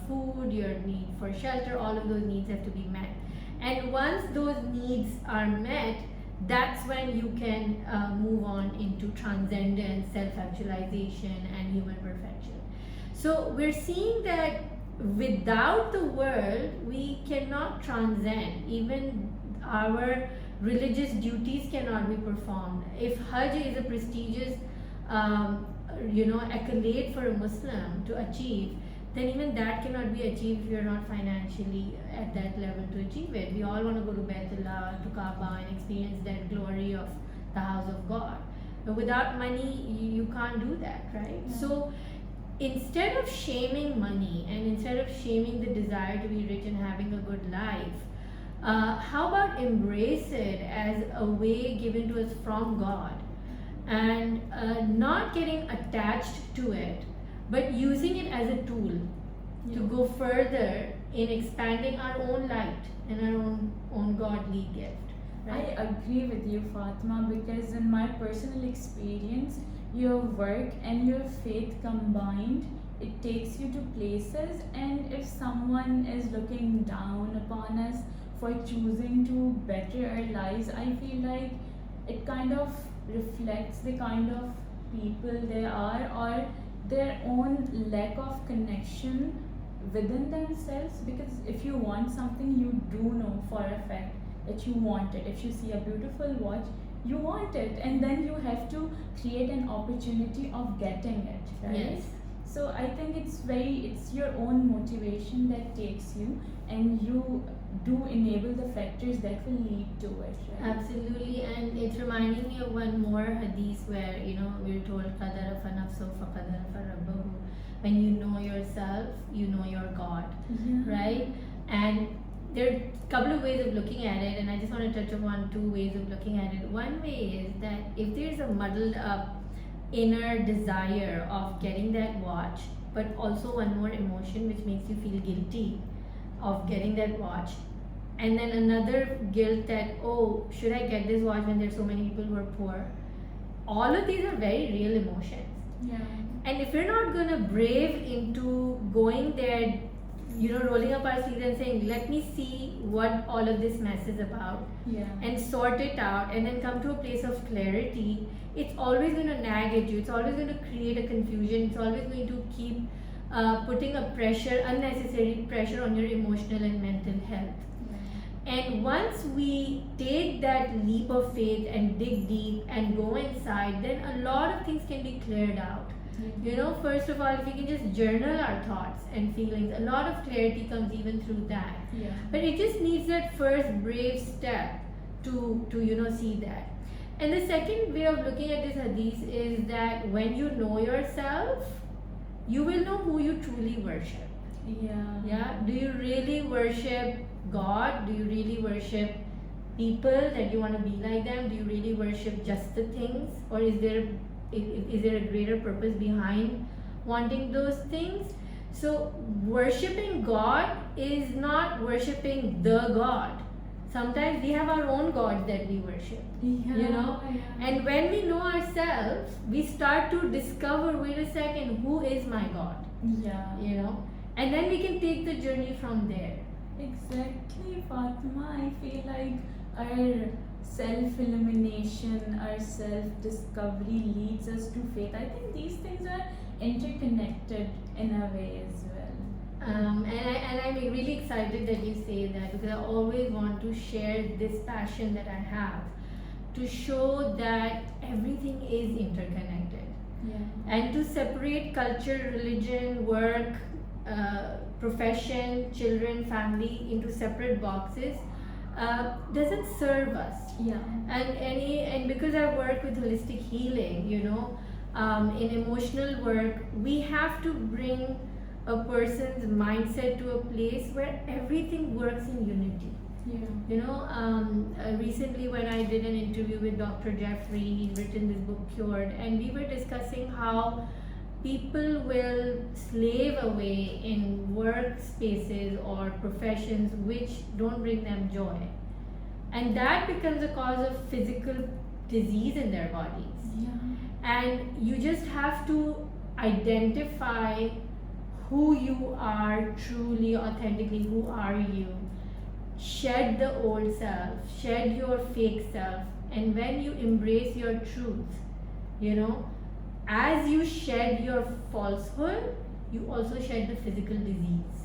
[SPEAKER 2] food, your need for shelter, all of those needs have to be met. And once those needs are met, that's when you can move on into transcendence, self-actualization, and human perfection. So we're seeing that without the world, we cannot transcend. Even our religious duties cannot be performed. If Hajj is a prestigious accolade for a Muslim to achieve, then even that cannot be achieved if you're not financially at that level to achieve it. We all want to go to Baitullah, to Kaaba, and experience that glory of the house of God. But without money, you can't do that, right?
[SPEAKER 1] Yeah.
[SPEAKER 2] So instead of shaming money, and instead of shaming the desire to be rich and having a good life, how about embrace it as a way given to us from God, and not getting attached to it, but using it as a tool to go further in expanding our own light and our own godly gift. Right?
[SPEAKER 1] I agree with you, Fatima, because in my personal experience, your work and your faith combined, it takes you to places. And if someone is looking down upon us for choosing to better our lives, I feel like it kind of reflects the kind of people they are, or their own lack of connection within themselves. Because if you want something, you do know for a fact that you want it. If you see a beautiful watch, you want it, and then you have to create an opportunity of getting it, right?
[SPEAKER 2] Yes.
[SPEAKER 1] So I think it's your own motivation that takes you, and you do enable the factors that will lead to it, right?
[SPEAKER 2] Absolutely, and it's reminding me of one more hadith where we're told qadara fa nafsu fa qadara fa rabbahu. When you know yourself, you know your God,
[SPEAKER 1] Yeah.
[SPEAKER 2] right? And there are a couple of ways of looking at it, and I just want to touch upon two ways of looking at it. One way is that if there's a muddled up inner desire of getting that watch, but also one more emotion which makes you feel guilty of getting that watch, and then another guilt that, oh, should I get this watch when there's so many people who are poor? All of these are very real emotions.
[SPEAKER 1] Yeah.
[SPEAKER 2] And if we're not gonna brave into going there, rolling up our sleeves and saying, let me see what all of this mess is about,
[SPEAKER 1] Yeah.
[SPEAKER 2] and sort it out, and then come to a place of clarity, it's always going to nag at you. It's always going to create a confusion. It's always going to keep putting a unnecessary pressure on your emotional and mental health. And once we take that leap of faith and dig deep and go inside, then a lot of things can be cleared out. First of all, if we can just journal our thoughts and feelings, a lot of clarity comes even through that.
[SPEAKER 1] Yeah.
[SPEAKER 2] But it just needs that first brave step to see that. And the second way of looking at this hadith is that when you know yourself, you will know who you truly worship.
[SPEAKER 1] Yeah.
[SPEAKER 2] Do you really worship God? Do you really worship people that you want to be like them? Do you really worship just the things, or is there a greater purpose behind wanting those things? So worshipping God is not worshipping the God. Sometimes we have our own gods that we worship.
[SPEAKER 1] Yeah.
[SPEAKER 2] And when we know ourselves, we start to discover, wait a second, who is my God?
[SPEAKER 1] Yeah.
[SPEAKER 2] And then we can take the journey from there.
[SPEAKER 1] Exactly, Fatima. I feel like our self-illumination, our self-discovery leads us to faith. I think these things are interconnected in a way as well.
[SPEAKER 2] And I'm really excited that you say that, because I always want to share this passion that I have to show that everything is interconnected.
[SPEAKER 1] Yeah.
[SPEAKER 2] And to separate culture, religion, work, profession, children, family into separate boxes doesn't serve us.
[SPEAKER 1] Yeah.
[SPEAKER 2] And because I work with holistic healing, in emotional work, we have to bring a person's mindset to a place where everything works in unity.
[SPEAKER 1] Yeah.
[SPEAKER 2] Recently when I did an interview with Dr. Jeffrey, he's written this book Cured, and we were discussing how people will slave away in workspaces or professions which don't bring them joy, and that becomes a cause of physical disease in their bodies.
[SPEAKER 1] Yeah.
[SPEAKER 2] And you just have to identify who you are truly, authentically. Who are you? Shed the old self, shed your fake self, and when you embrace your truth, as you shed your falsehood, you also shed the physical disease.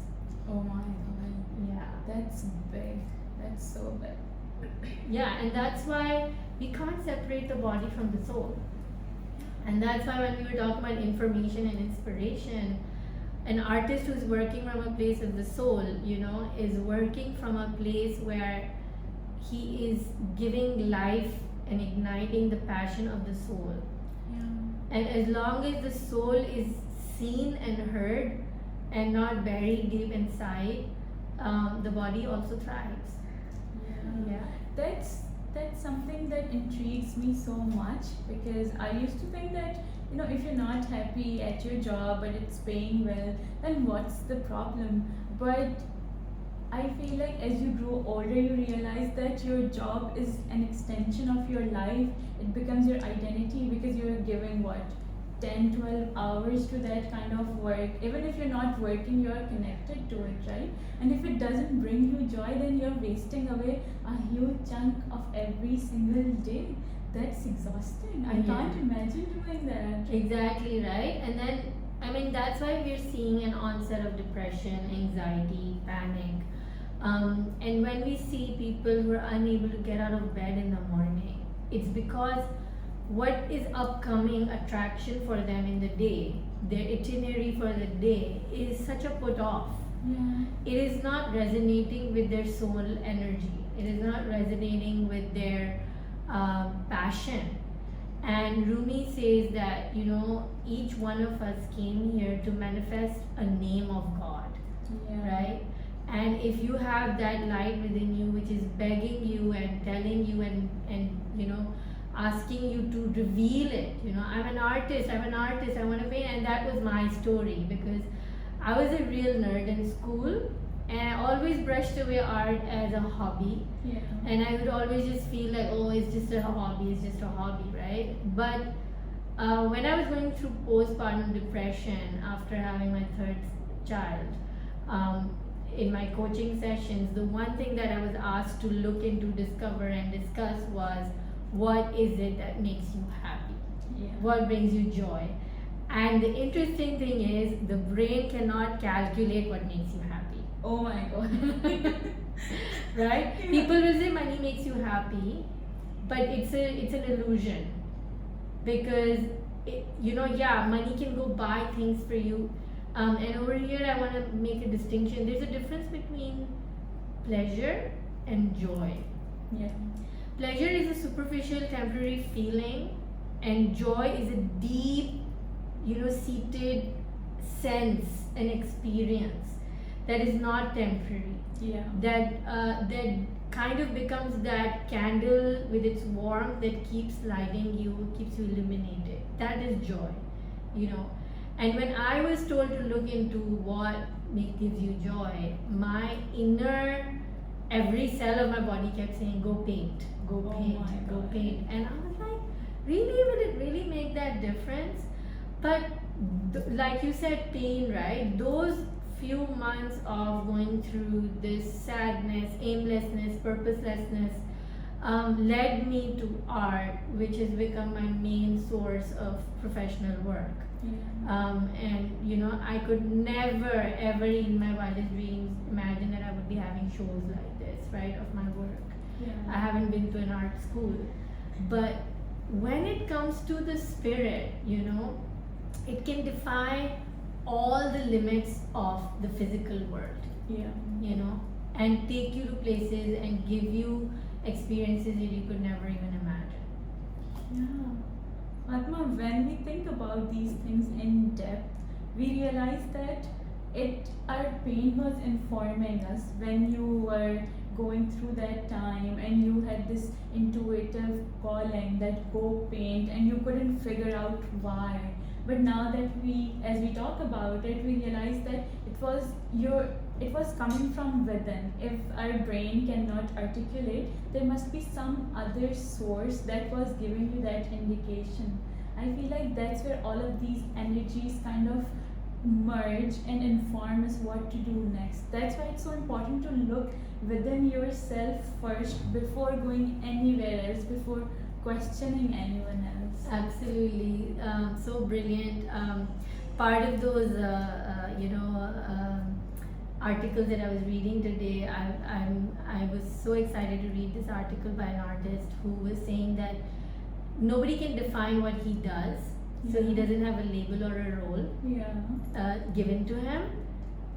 [SPEAKER 1] Oh my God.
[SPEAKER 2] Yeah.
[SPEAKER 1] That's big. That's so big.
[SPEAKER 2] Yeah, and that's why we can't separate the body from the soul. And that's why when we were talking about information and inspiration, an artist who's working from a place of the soul, is working from a place where he is giving life and igniting the passion of the soul.
[SPEAKER 1] Yeah.
[SPEAKER 2] And as long as the soul is seen and heard and not buried deep inside, the body also thrives.
[SPEAKER 1] Yeah. That's something that intrigues me so much, because I used to think that if you're not happy at your job but it's paying well, then what's the problem? But I feel like as you grow older, you realize that your job is an extension of your life. It becomes your identity, because you're giving 10-12 hours to that kind of work. Even if you're not working, you're connected to it, right? And if it doesn't bring you joy, then you're wasting away a huge chunk of every single day. That's exhausting. I can't imagine doing that.
[SPEAKER 2] Exactly, right? And then, that's why we're seeing an onset of depression, anxiety, panic. And when we see people who are unable to get out of bed in the morning, It's because what is upcoming attraction for them in the day, their itinerary for the day, is such a put off.
[SPEAKER 1] Yeah.
[SPEAKER 2] It is not resonating with their soul energy. It is not resonating with their passion. And Rumi says that, you know, each one of us came here to manifest a name of God,
[SPEAKER 1] Yeah.
[SPEAKER 2] right? And if you have that light within you which is begging you and telling you and you know, asking you to reveal it, you know, I'm an artist, I want to paint. And that was my story, because I was a real nerd in school, and I always brushed away art as a hobby.
[SPEAKER 1] Yeah.
[SPEAKER 2] And I would always just feel like, oh, it's just a hobby, right? But when I was going through postpartum depression after having my third child, in my coaching sessions, the one thing that I was asked to look into, discover, and discuss was, what is it that makes you happy?
[SPEAKER 1] Yeah.
[SPEAKER 2] What brings you joy? And the interesting thing is, the brain cannot calculate what makes you happy.
[SPEAKER 1] Oh my God.
[SPEAKER 2] Right?
[SPEAKER 1] Yeah.
[SPEAKER 2] People will say money makes you happy, but it's an illusion, because you know, yeah, money can go buy things for you. And over here, I want to make a distinction. There's a difference between pleasure and joy.
[SPEAKER 1] Yeah.
[SPEAKER 2] Pleasure is a superficial, temporary feeling, and joy is a deep, you know, seated sense and experience that is not temporary.
[SPEAKER 1] Yeah.
[SPEAKER 2] That kind of becomes that candle with its warmth that keeps lighting you, keeps you illuminated. That is joy, you know. And when I was told to look into what gives you joy, my inner, every cell of my body kept saying, go paint, go
[SPEAKER 1] Oh
[SPEAKER 2] paint,
[SPEAKER 1] my
[SPEAKER 2] go
[SPEAKER 1] God.
[SPEAKER 2] paint. And I was like, really, will it really make that difference? But like you said, pain, right? Those few months of going through this sadness, aimlessness, purposelessness, led me to art, which has become my main source of professional work.
[SPEAKER 1] Yeah.
[SPEAKER 2] And you know, I could never ever in my wildest dreams imagine that I would be having shows like this, right, of my work.
[SPEAKER 1] Yeah.
[SPEAKER 2] I haven't been to an art school, but when it comes to the spirit, you know, it can defy all the limits of the physical world,
[SPEAKER 1] Yeah.
[SPEAKER 2] you know, and take you to places and give you experiences that you could never even imagine.
[SPEAKER 1] Yeah. Fatma, when we think about these things in depth, we realize that our pain was informing us when you were going through that time and you had this intuitive calling that go paint and you couldn't figure out why. But now that as we talk about it, we realize that it was coming from within. If our brain cannot articulate, there must be some other source that was giving you that indication. I feel like that's where all of these energies kind of merge and inform us what to do next. That's why it's so important to look within yourself first before going anywhere else, before questioning anyone else.
[SPEAKER 2] Absolutely, so brilliant. Part of those, articles that I was reading today, I was so excited to read this article by an artist who was saying that nobody can define what he does, so he doesn't have a label or a role
[SPEAKER 1] Yeah.
[SPEAKER 2] given to him,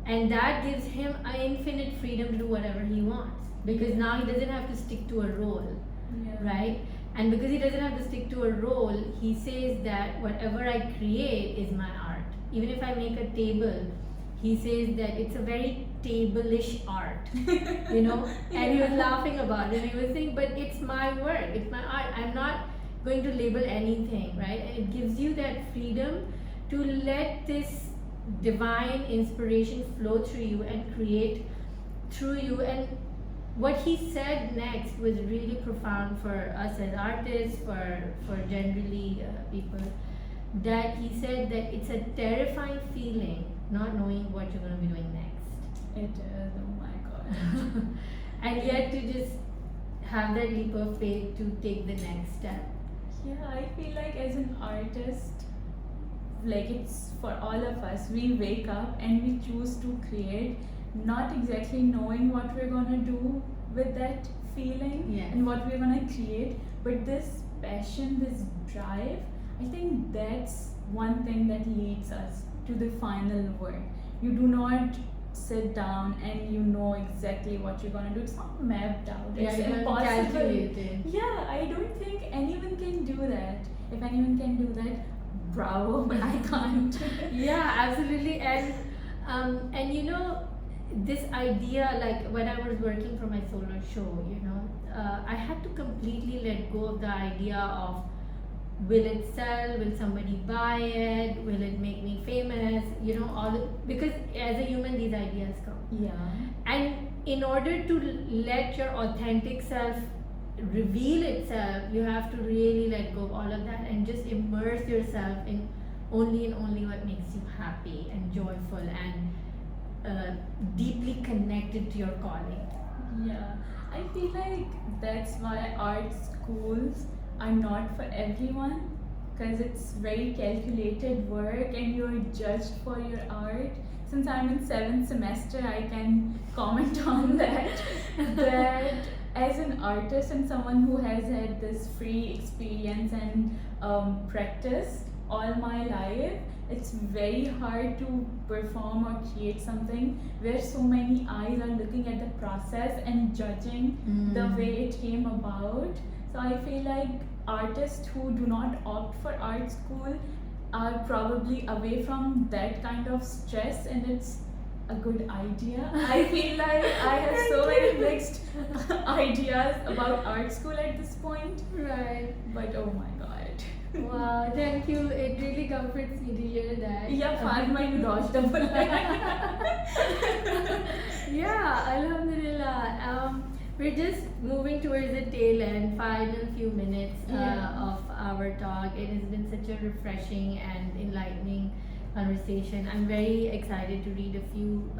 [SPEAKER 2] and that gives him an infinite freedom to do whatever he wants, because now he doesn't have to stick to a role,
[SPEAKER 1] Yeah.
[SPEAKER 2] right? And because he doesn't have to stick to a role, he says that whatever I create is my art. Even if I make a table, he says that it's a very table-ish art, you know. And he was laughing about it. And he was saying, but it's my work, it's my art. I'm not going to label anything, right? And it gives you that freedom to let this divine inspiration flow through you and create through you. And what he said next was really profound for us as artists, for generally people, that he said that it's a terrifying feeling not knowing what you're going to be doing next.
[SPEAKER 1] It is. Oh my God.
[SPEAKER 2] And yet to just have that leap of faith to take the next step.
[SPEAKER 1] Yeah, I feel like as an artist, like it's for all of us, we wake up and we choose to create, not exactly knowing what we're gonna do with that feeling
[SPEAKER 2] Yes.
[SPEAKER 1] and what we're gonna create, but this passion, this drive, I think that's one thing that leads us to the final work. You do not sit down and you know exactly what you're gonna do. It's not mapped out. It's impossible.
[SPEAKER 2] Calculated.
[SPEAKER 1] Yeah, I don't think anyone can do that. If anyone can do that, bravo, but I can't.
[SPEAKER 2] Yeah, absolutely. And you know, this idea, like when I was working for my solo show, you know, I had to completely let go of the idea of will it sell, will somebody buy it, will it make me famous, you know, because as a human these ideas come.
[SPEAKER 1] Yeah.
[SPEAKER 2] And in order to let your authentic self reveal itself, you have to really let go of all of that and just immerse yourself in only what makes you happy and joyful and deeply connected to your calling.
[SPEAKER 1] Yeah, I feel like that's why art schools are not for everyone, because it's very calculated work and you're judged for your art. Since I'm in 7th semester, I can comment on that. That as an artist and someone who has had this free experience and practice all my life, it's very hard to perform or create something where so many eyes are looking at the process and judging the way it came about. So I feel like artists who do not opt for art school are probably away from that kind of stress, and it's a good idea. I feel like I have so many mixed ideas about art school at this point.
[SPEAKER 2] Right.
[SPEAKER 1] But oh my god.
[SPEAKER 2] Wow, thank you. It really comforts me to hear that.
[SPEAKER 1] Yeah, Fatima, you dodged a bullet.
[SPEAKER 2] Yeah, Alhamdulillah. We're just moving towards the tail end, final few minutes of our talk. It has been such a refreshing and enlightening conversation. I'm very excited to read a few,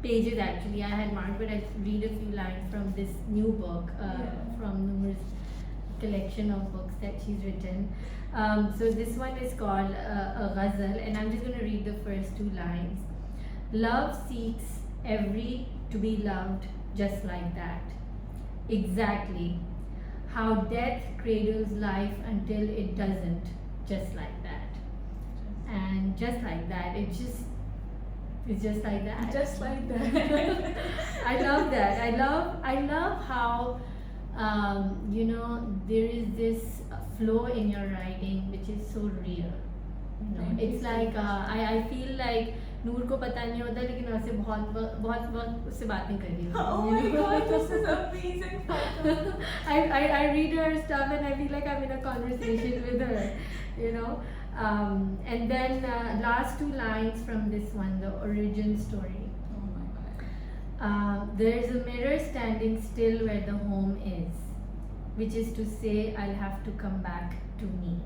[SPEAKER 2] pages actually. I had marked, but I read a few lines from this new book from Noor's collection of books that she's written. So this one is called a ghazal, and I'm just going to read the first 2 lines. Love seeks every to be loved just like that. Exactly. How death cradles life until it doesn't, just like that. And just like that, it's just like that.
[SPEAKER 1] Just like that.
[SPEAKER 2] I love that. I love how there is this flow in your writing which is so real. It's like I feel like नूर को पता नहीं होता लेकिन वैसे बहुत वक्त उससे बात नहीं कर रही.
[SPEAKER 1] Oh my god, this is amazing.
[SPEAKER 2] I read her stuff and I feel like I'm in a conversation with her, you know. And then last 2 lines from this one, the origin story.
[SPEAKER 1] Oh my god.
[SPEAKER 2] There's a mirror standing still where the home is, which is to say I'll have to come back to me.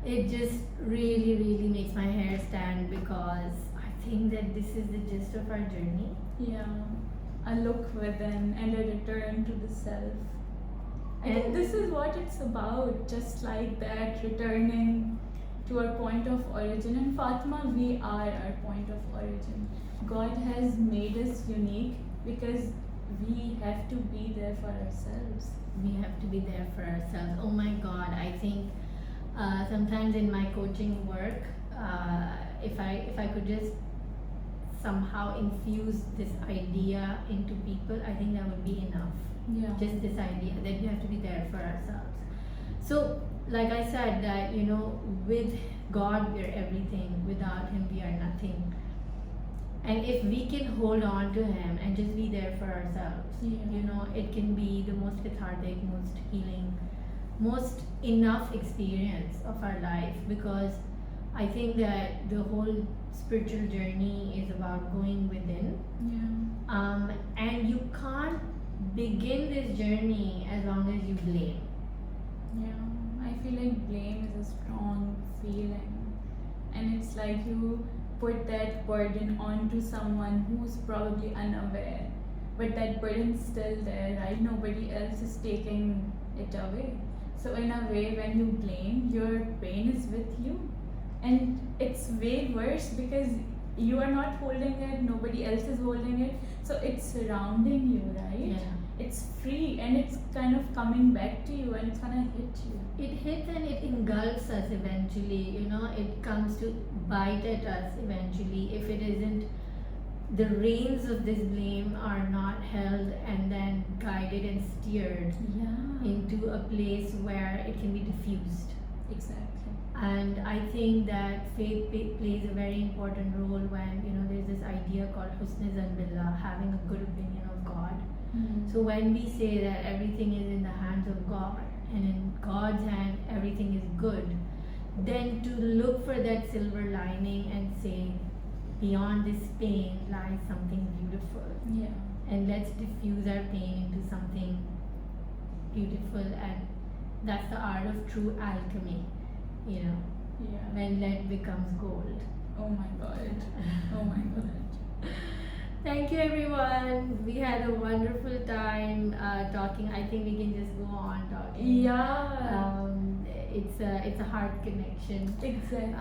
[SPEAKER 2] It just really, really makes my hair stand because I think that this is the gist of our journey.
[SPEAKER 1] Yeah, a look within and a return to the self. I think this is what it's about, just like that, returning to our point of origin. And Fatima, we are our point of origin. God has made us unique because we have to be there for ourselves.
[SPEAKER 2] We have to be there for ourselves. Oh my God, I think sometimes in my coaching work, if I could just somehow infuse this idea into people, I think that would be enough.
[SPEAKER 1] Yeah.
[SPEAKER 2] Just this idea that we have to be there for ourselves. So, like I said, that with God we are everything. Without Him we are nothing. And if we can hold on to Him and just be there for ourselves, it can be the most cathartic, most healing, most enough experience of our life, because I think that the whole spiritual journey is about going within.
[SPEAKER 1] Yeah.
[SPEAKER 2] And you can't begin this journey as long as you blame.
[SPEAKER 1] Yeah. I feel like blame is a strong feeling. And it's like you put that burden onto someone who's probably unaware. But that burden's still there, right? Nobody else is taking it away. So in a way, when you blame, your pain is with you. And it's way worse because you are not holding it, nobody else is holding it. So it's surrounding you, right?
[SPEAKER 2] Yeah.
[SPEAKER 1] it's free and it's kind of coming back to you and it's gonna hit you.
[SPEAKER 2] It hits and it engulfs us eventually, you know, it comes to bite at us eventually if it isn't, the reins of this blame are not held and then guided and steered
[SPEAKER 1] Yeah.
[SPEAKER 2] into a place where it can be diffused.
[SPEAKER 1] Exactly.
[SPEAKER 2] And I think that faith plays a very important role when, you know, there's this idea called husn zan billah, having a good opinion of God. So when we say that everything is in the hands of God and in God's hand everything is good, then to look for that silver lining and say, beyond this pain lies something beautiful.
[SPEAKER 1] Yeah.
[SPEAKER 2] And let's diffuse our pain into something beautiful, and that's the art of true alchemy, you know,
[SPEAKER 1] Yeah.
[SPEAKER 2] when lead becomes gold.
[SPEAKER 1] Oh my god. Oh my god.
[SPEAKER 2] Thank you, everyone. We had a wonderful time talking. I think we can just go on talking.
[SPEAKER 1] Yeah.
[SPEAKER 2] It's a heart connection.
[SPEAKER 1] Exactly.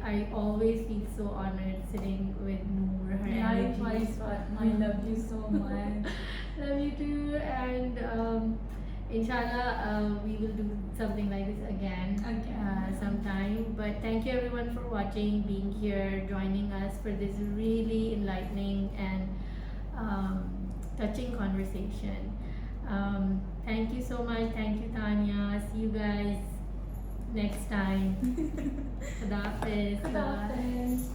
[SPEAKER 2] I always feel so honored sitting with Noor. Her energy.
[SPEAKER 1] Likewise, Fatma. I love you so much.
[SPEAKER 2] Love you too, and inshallah we will do something like this again sometime. But thank you everyone for watching, being here, joining us for this really enlightening and touching conversation. Thank you so much. Thank you, Tanya. See you guys next time. Khuda Hafiz.
[SPEAKER 1] Khuda Hafiz.